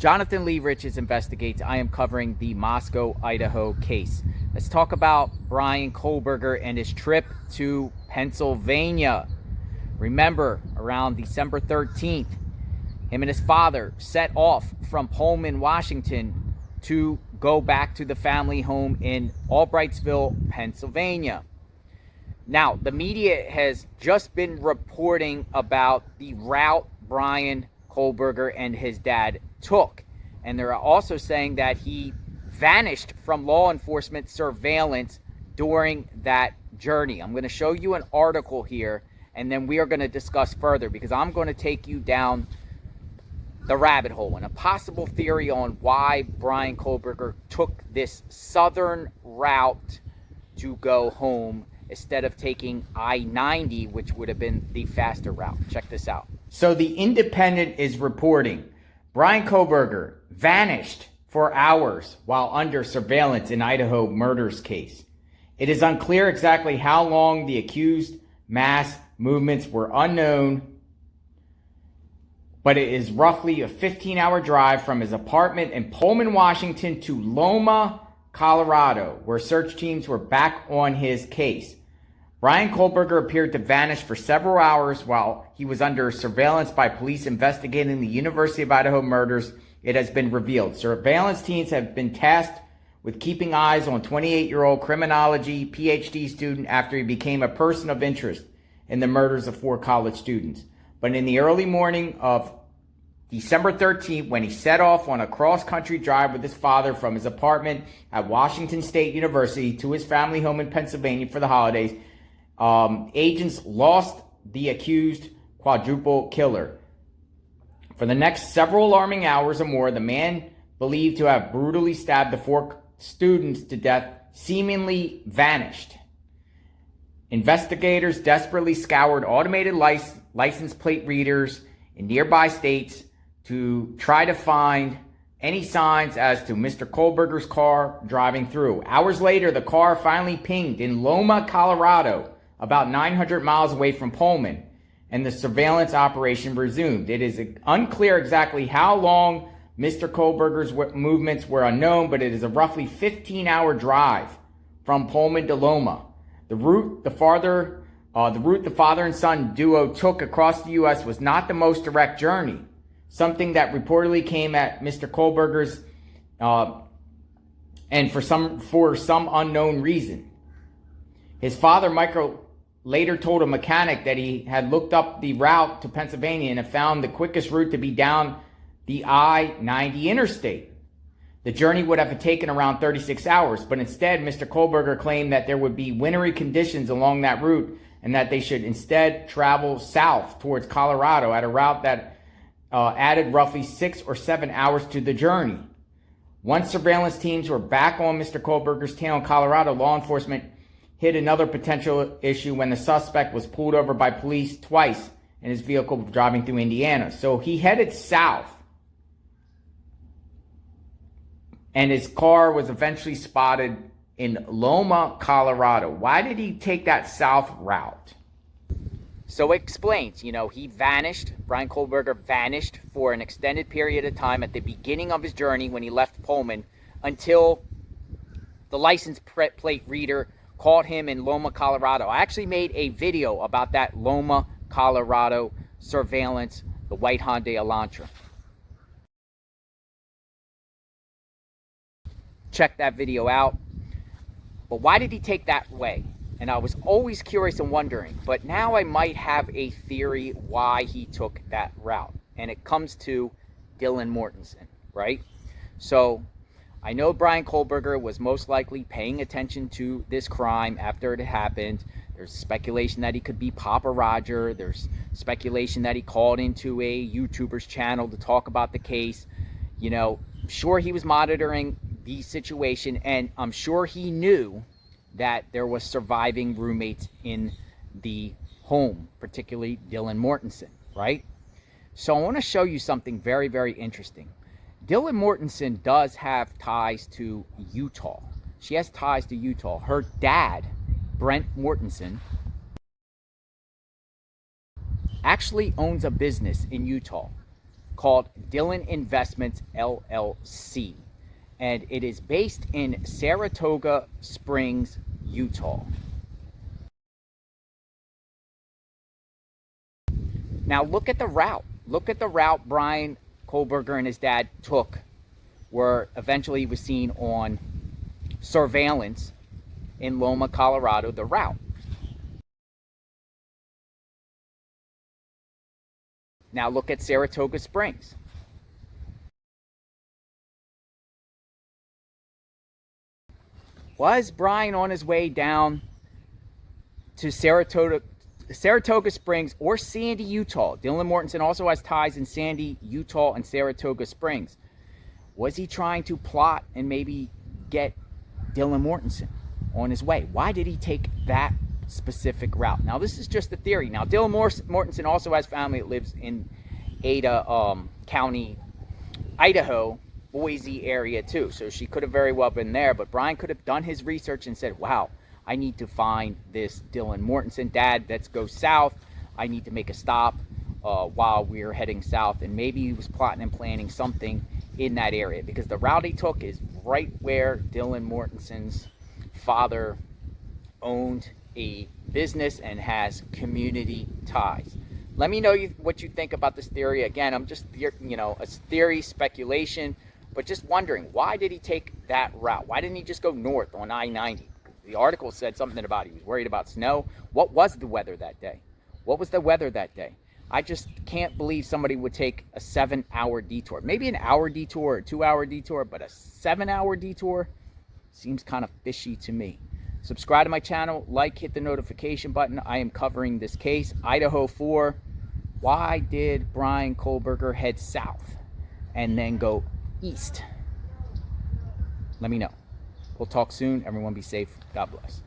Jonathan Lee Riches Investigates. I am covering the Moscow, Idaho case. Let's talk about Bryan Kohberger and his trip to Pennsylvania. Remember, around December 13th, him and his father set off from Pullman, Washington to go back to the family home in Albrightsville, Pennsylvania. Now, the media has just been reporting about the route Bryan Kohberger and his dad took. And they're also saying that he vanished from law enforcement surveillance during that journey. I'm going to show you an article here, and then we are going to discuss further, because I'm going to take you down the rabbit hole and a possible theory on why Bryan Kohberger took this southern route to go home instead of taking I-90, which would have been the faster route. Check this out. So the Independent is reporting Bryan Kohberger vanished for hours while under surveillance in Idaho murders case. It is unclear exactly how long the accused mass movements were unknown, but it is roughly a 15-hour drive from his apartment in Pullman, Washington to Loma, Colorado, where search teams were back on his case. Bryan Kohberger appeared to vanish for several hours while he was under surveillance by police investigating the University of Idaho murders, it has been revealed. Surveillance teams have been tasked with keeping eyes on 28-year-old criminology PhD student after he became a person of interest in the murders of 4 college students. But in the early morning of December 13th, when he set off on a cross-country drive with his father from his apartment at Washington State University to his family home in Pennsylvania for the holidays, agents lost the accused quadruple killer. For the next several alarming hours or more, the man believed to have brutally stabbed the 4 students to death seemingly vanished. Investigators desperately scoured automated license plate readers in nearby states to try to find any signs as to Mr. Kohberger's car driving through. Hours later, the car finally pinged in Loma, Colorado, about 900 miles away from Pullman, and the surveillance operation resumed. It is unclear exactly how long Mr. Kohberger's movements were unknown, but it is a roughly 15-hour drive from Pullman to Loma. The route the father and son duo took across the U.S. was not the most direct journey, something that reportedly came at Mr. Kohberger's and for some unknown reason. His father, Michael, later told a mechanic that he had looked up the route to Pennsylvania and had found the quickest route to be down the I-90 interstate. The journey would have taken around 36 hours, but instead, Mr. Kohberger claimed that there would be wintry conditions along that route and that they should instead travel south towards Colorado at a route that added roughly 6 or 7 hours to the journey. Once surveillance teams were back on Mr. Kohberger's tail in Colorado, law enforcement hit another potential issue when the suspect was pulled over by police twice in his vehicle driving through Indiana. So he headed south, and his car was eventually spotted in Loma, Colorado. Why did he take that south route? So it explains, he vanished. Bryan Kohberger vanished for an extended period of time at the beginning of his journey when he left Pullman until the license plate reader caught him in Loma, Colorado. I actually made a video about that Loma, Colorado surveillance, the white Hyundai Elantra. Check that video out. But why did he take that way? And I was always curious and wondering, but now I might have a theory why he took that route. And it comes to Dylan Mortensen, right? So I know Bryan Kohberger was most likely paying attention to this crime after it happened. There's speculation that he could be Papa Roger. There's speculation that he called into a YouTuber's channel to talk about the case. Sure, he was monitoring the situation, and I'm sure he knew that there was surviving roommates in the home, particularly Dylan Mortensen, right? So I want to show you something very, very interesting. Dylan Mortensen does have ties to Utah. She has ties to Utah. Her dad, Brent Mortensen, actually owns a business in Utah called Dillon Investments LLC, and it is based in Saratoga Springs, Utah. Now look at the route. Look at the route Bryan Kohberger and his dad took, where eventually he was seen on surveillance in Loma, Colorado, the route. Now look at Saratoga Springs. Was Bryan on his way down to Saratoga Springs or Sandy, Utah? Dillon Mortensen also has ties in Sandy, Utah, and Saratoga Springs. Was he trying to plot and maybe get Dillon Mortensen on his way? Why did he take that specific route? Now, this is just a theory. Now, Dillon Mortensen also has family that lives in Ada County, Idaho, Boise area too. So she could have very well been there, but Bryan could have done his research and said, wow, I need to find this Dillon Mortensen. Dad, let's go south. I need to make a stop while we're heading south. And maybe he was plotting and planning something in that area, because the route he took is right where Dillon Mortensen's father owned a business and has community ties. Let me know what you think about this theory. Again, I'm just, a theory, speculation, but just wondering, why did he take that route? Why didn't he just go north on I-90? The article said something about he was worried about snow. What was the weather that day? What was the weather that day? I just can't believe somebody would take a 7-hour detour. Maybe an hour detour or 2-hour detour, but a 7-hour detour seems kind of fishy to me. Subscribe to my channel, hit the notification button. I am covering this case, Idaho 4. Why did Bryan Kohberger head south and then go east? Let me know. We'll talk soon. Everyone be safe. God bless.